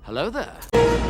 Hello there.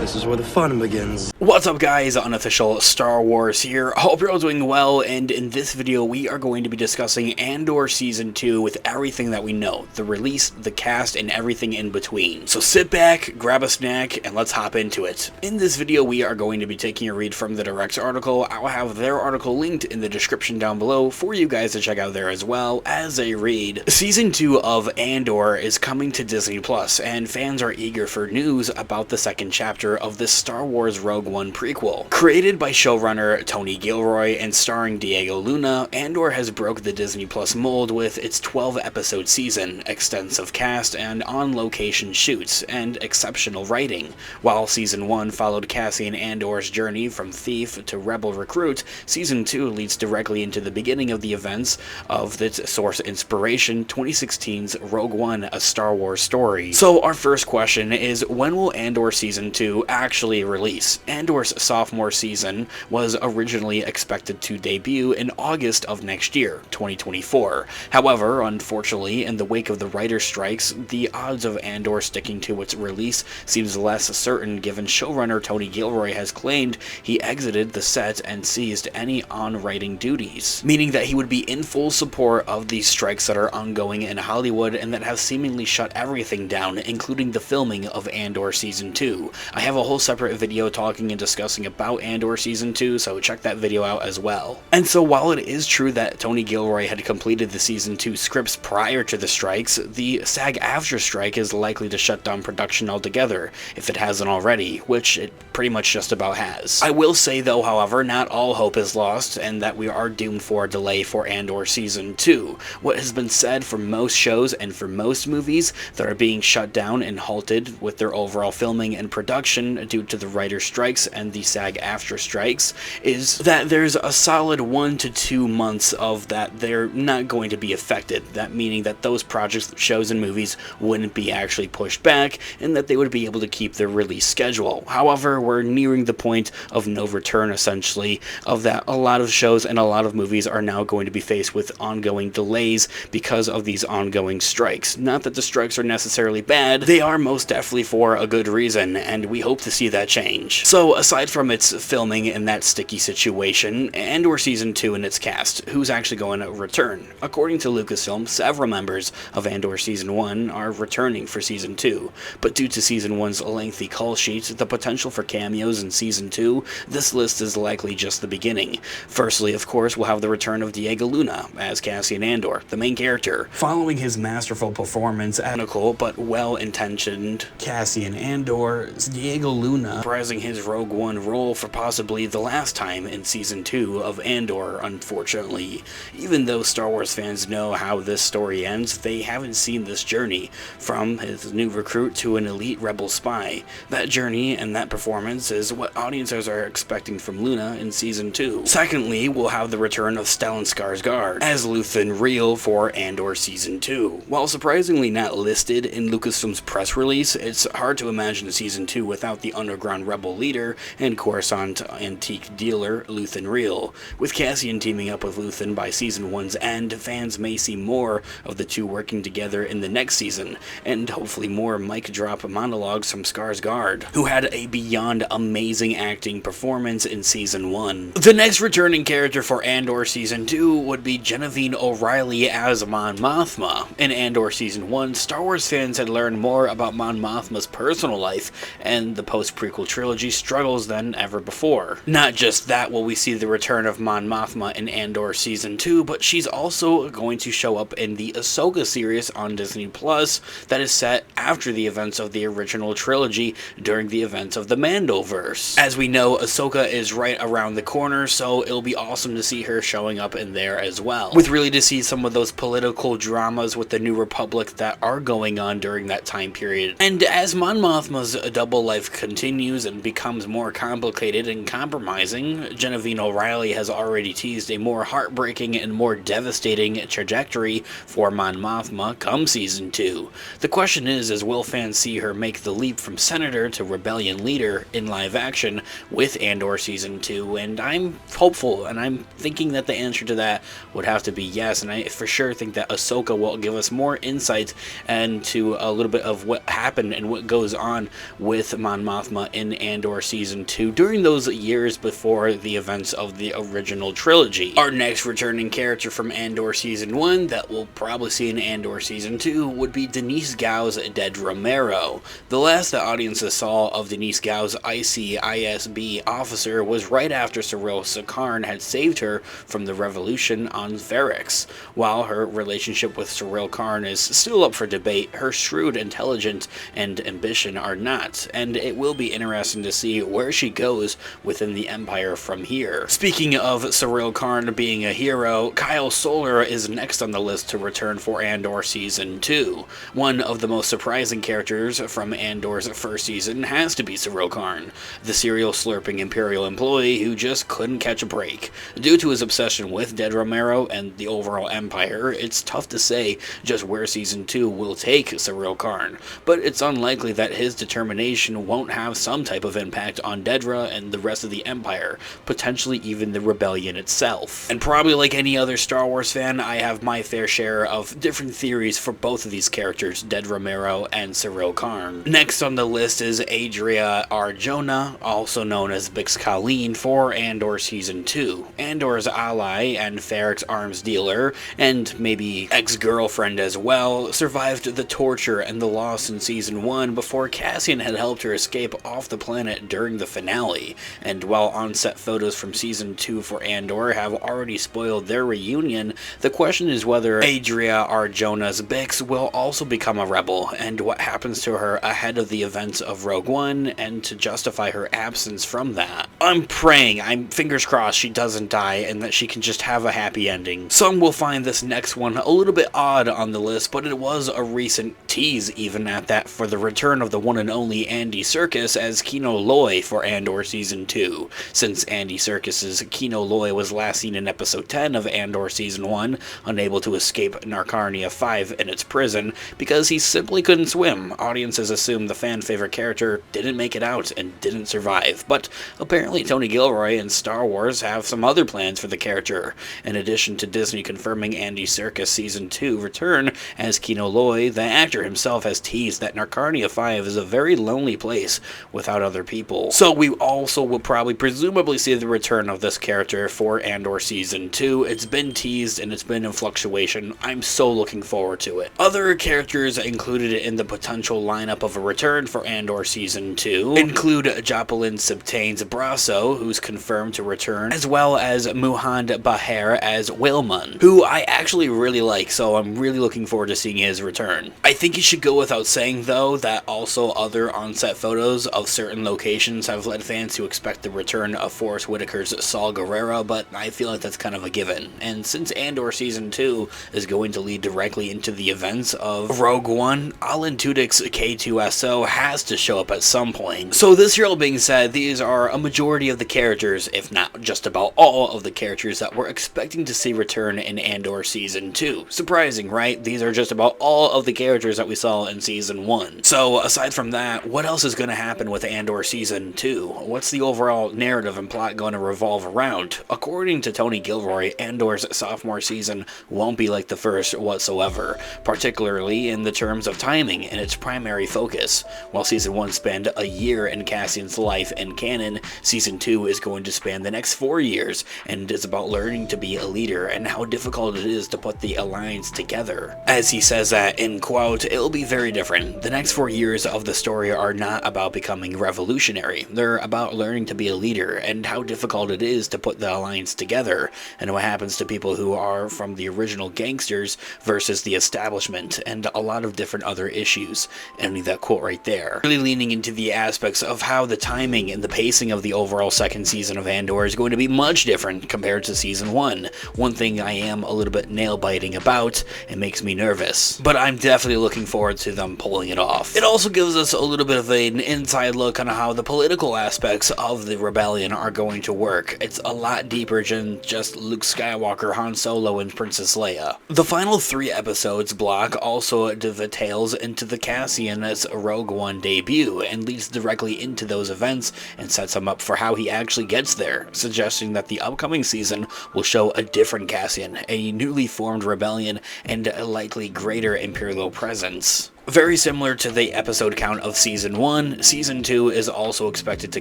This is where the fun begins. What's up guys, Unofficial Star Wars here. Hope you're all doing well, and in this video we are going to be discussing Andor Season 2 with everything that we know, the release, the cast, and everything in between. So sit back, grab a snack, and let's hop into it. In this video we are going to be taking a read from the Direct's article. I'll have their article linked in the description down below for you guys to check out there as well as a read. Season 2 of Andor is coming to Disney Plus, and fans are eager for news about the second chapter of this Star Wars Rogue One prequel. Created by showrunner Tony Gilroy and starring Diego Luna, Andor has broke the Disney Plus mold with its 12-episode season, extensive cast and on-location shoots, and exceptional writing. While Season 1 followed Cassian Andor's journey from thief to rebel recruit, Season 2 leads directly into the beginning of the events of its source inspiration, 2016's Rogue One, A Star Wars Story. So our first question is, when will Andor Season 2 actually release? Andor's sophomore season was originally expected to debut in August of next year, 2024. However, unfortunately, in the wake of the writer's strikes, the odds of Andor sticking to its release seems less certain, given showrunner Tony Gilroy has claimed he exited the set and ceased any on-writing duties, meaning that he would be in full support of these strikes that are ongoing in Hollywood and that have seemingly shut everything down, including the filming of Andor Season 2. I have a whole separate video talking and discussing about Andor Season 2, so check that video out as well. And so while it is true that Tony Gilroy had completed the Season 2 scripts prior to the strikes, the SAG-AFTRA strike is likely to shut down production altogether, if it hasn't already, which it pretty much just about has. I will say though, however, not all hope is lost, and that we are doomed for a delay for Andor Season 2. What has been said for most shows and for most movies that are being shut down and halted with their overall filming and production due to the writer's strikes and the SAG-AFTRA strikes is that there's a solid 1 to 2 months of that they're not going to be affected. That meaning that those projects, shows, and movies wouldn't be actually pushed back, and that they would be able to keep their release schedule. However, we're nearing the point of no return, essentially, of that a lot of shows and a lot of movies are now going to be faced with ongoing delays because of these ongoing strikes. Not that the strikes are necessarily bad, they are most definitely for a good reason, and we hope to see that change. So aside from its filming and that sticky situation, Andor Season 2 and its cast, who's actually going to return? According to Lucasfilm, several members of Andor Season 1 are returning for Season 2, but due to Season 1's lengthy call sheet, the potential for cameos in Season 2, this list is likely just the beginning. Firstly, of course, we'll have the return of Diego Luna as Cassian Andor, the main character. Following his masterful performance as cynical but well-intentioned Cassian Andor, Diego Luna reprising his Rogue One role for possibly the last time in Season 2 of Andor, unfortunately. Even though Star Wars fans know how this story ends, they haven't seen this journey from his new recruit to an elite rebel spy. That journey and that performance is what audiences are expecting from Luna in Season 2. Secondly, we'll have the return of Stellan Skarsgård as Luthen Rael for Andor Season 2. While surprisingly not listed in Lucasfilm's press release, it's hard to imagine Season 2 without the underground rebel leader and Coruscant antique dealer Luthen Rael. With Cassian teaming up with Luthen by Season 1's end, fans may see more of the two working together in the next season, and hopefully more mic drop monologues from Skarsgård, who had a beyond amazing acting performance in Season 1. The next returning character for Andor Season 2 would be Genevieve O'Reilly as Mon Mothma. In Andor Season 1, Star Wars fans had learned more about Mon Mothma's personal life and the post-prequel trilogy struggles than ever before. Not just that will we see the return of Mon Mothma in Andor Season 2, but she's also going to show up in the Ahsoka series on Disney Plus that is set after the events of the original trilogy during the events of the Mandoverse. As we know, Ahsoka is right around the corner, so it'll be awesome to see her showing up in there as well. With really to see some of those political dramas with the New Republic that are going on during that time period. And as Mon Mothma's double life continues and becomes more complicated and compromising, Genevieve O'Reilly has already teased a more heartbreaking and more devastating trajectory for Mon Mothma come Season 2. The question is will fans see her make the leap from Senator to Rebellion leader in live action with Andor Season 2? And I'm hopeful, and I'm thinking that the answer to that would have to be yes, and I for sure think that Ahsoka will give us more insight into a little bit of what happened and what goes on with Mon Mothma in Andor Season 2 during those years before the events of the original trilogy. Our next returning character from Andor Season 1 that we'll probably see in Andor Season 2 would be Denise Gow's Dedra Meero. The last that audiences saw of Denise Gow's ICISB officer was right after Cyril Sakarn had saved her from the revolution on Ferrix. While her relationship with Cyril Karn is still up for debate, her shrewd intelligence and ambition are not, and it will be interesting to see where she goes within the Empire from here. Speaking of Cyril Karn being a hero, Kyle Soller is next on the list to return for Andor Season 2. One of the most surprising characters from Andor's first season has to be Cyril Karn, the serial slurping Imperial employee who just couldn't catch a break. Due to his obsession with Dedra Meero and the overall Empire, it's tough to say just where Season 2 will take Cyril Karn, but it's unlikely that his determination won't have some type of impact on Dedra and the rest of the Empire, potentially even the rebellion itself. And probably like any other Star Wars fan, I have my fair share of different theories for both of these characters, Dedra Meero and Cyril Karn. Next on the list is Adria Arjona, also known as Bix Colleen, for Andor Season 2. Andor's ally and Ferrix arms dealer, and maybe ex-girlfriend as well, survived the torture and the loss in Season 1 before Cassian had helped her escape off the planet during the finale. And while on-set photos from Season 2 for Andor have already spoiled their reunion, the question is whether Adria Arjona's Bix will also become a rebel, and what happens to her ahead of the events of Rogue One, and to justify her absence from that. I'm praying, I'm fingers crossed she doesn't die and that she can just have a happy ending. Some will find this next one a little bit odd on the list, but it was a recent tease even at that for the return of the one and only Andy Serkis as Kino Loy for Andor Season 2. Since Andy Serkis's Kino Loy was last seen in Episode 10 of Andor Season 1, unable to escape Narcarnia 5 in its prison because he simply couldn't swim, audiences assume the fan-favorite character didn't make it out and didn't survive. But apparently Tony Gilroy and Star Wars have some other plans for the character. In addition to Disney confirming Andy Serkis Season 2 return as Kino Loy, the actor himself has teased that Narcarnia 5 is a very lonely place without other people. So we also will probably presumably see the return of this character for Andor Season 2. It's been teased and it's been in fluctuation. I'm so looking forward to it. Other characters included in the potential lineup of a return for Andor Season 2 include Jocelyn Sibtain's Brasso, who's confirmed to return, as well as Muhand Baher as Whalmun, who I actually really like, so I'm really looking forward to seeing his return. I think it should go without saying, though, that also other on-set photos of certain locations have led fans to expect the return of Forrest Whitaker's Saul Guerrero, but I feel like that's kind of a given. And since Andor Season 2 is going to lead directly into the events of Rogue One, Alan Tudyk's K2SO has to show up at some point. So this all being said, these are a majority of the characters, if not just about all of the characters that we're expecting to see return in Andor Season 2. Surprising, right? These are just about all of the characters that we saw in Season 1. So aside from that, what else is going to happen with Andor Season 2? What's the overall narrative and plot going to revolve around? According to Tony Gilroy, Andor's sophomore season won't be like the first whatsoever, particularly in the terms of timing and its primary focus. While Season 1 spanned a year in Cassian's life and canon, Season 2 is going to span the next 4 years, and is about learning to be a leader and how difficult it is to put the Alliance together. As he says that, in quote, "It'll be very different. The next 4 years of the story are not about becoming revolutionary. They're about learning to be a leader and how difficult it is to put the Alliance together, and what happens to people who are from the original gangsters versus the establishment, and a lot of different other issues." Ending that quote right there. Really leaning into the aspects of how the timing and the pacing of the overall second season of Andor is going to be much different compared to Season 1. One thing I am a little bit nail-biting about, and makes me nervous, but I'm definitely looking forward to them pulling it off. It also gives us a little bit of an inside look on how the political aspects of the rebellion are going to work. It's a lot deeper than just Luke Skywalker, Han Solo, and Princess Leia. The final 3 episodes block also dovetails into the Cassian's Rogue One debut, and leads directly into those events and sets him up for how he actually gets there, suggesting that the upcoming season will show a different Cassian, a newly formed rebellion, and a likely greater Imperial presence. Very similar to the episode count of Season 1, Season 2 is also expected to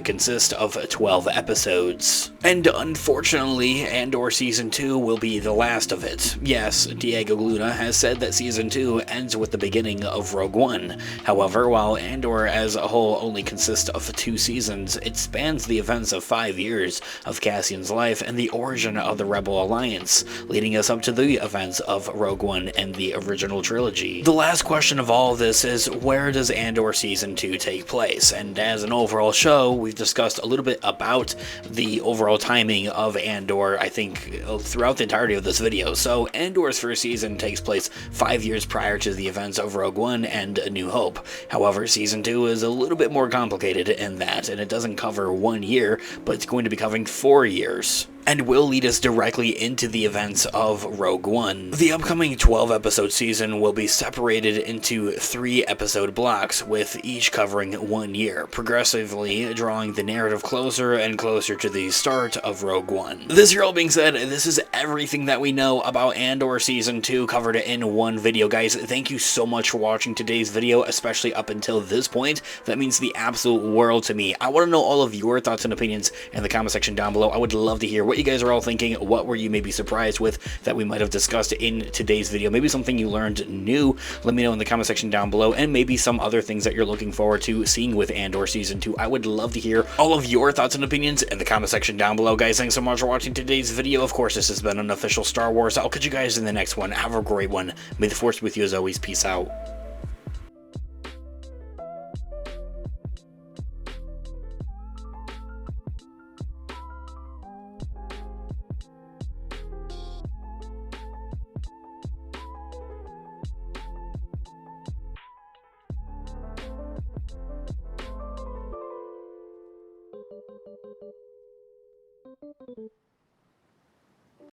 consist of 12 episodes. And unfortunately, Andor Season 2 will be the last of it. Yes, Diego Luna has said that Season 2 ends with the beginning of Rogue One. However, while Andor as a whole only consists of 2 seasons, it spans the events of 5 years of Cassian's life and the origin of the Rebel Alliance, leading us up to the events of Rogue One and the original trilogy. The last question of all this is, where does Andor Season 2 take place? And as an overall show, we've discussed a little bit about the overall timing of Andor, I think, throughout the entirety of this video. So Andor's first season takes place 5 years prior to the events of Rogue One and A New Hope. However, Season 2 is a little bit more complicated in that, and it doesn't cover 1 year, but it's going to be covering 4 years, and will lead us directly into the events of Rogue One. The upcoming 12-episode season will be separated into 3-episode blocks, with each covering 1 year, progressively drawing the narrative closer and closer to the start of Rogue One. This all being said, this is everything that we know about Andor Season 2 covered in one video. Guys, thank you so much for watching today's video, especially up until this point. That means the absolute world to me. I want to know all of your thoughts and opinions in the comment section down below. I would love to hear what you guys are all thinking. What were you maybe surprised with that we might have discussed in today's video? Maybe something you learned new. Let me know in the comment section down below, and maybe some other things that you're looking forward to seeing with Andor Season 2. I would love to hear all of your thoughts and opinions in the comment section down below. Guys, thanks so much for watching today's video. Of course, this has been an official Star Wars. I'll catch you guys in the next one. Have a great one. May the Force be with you as always. Peace out.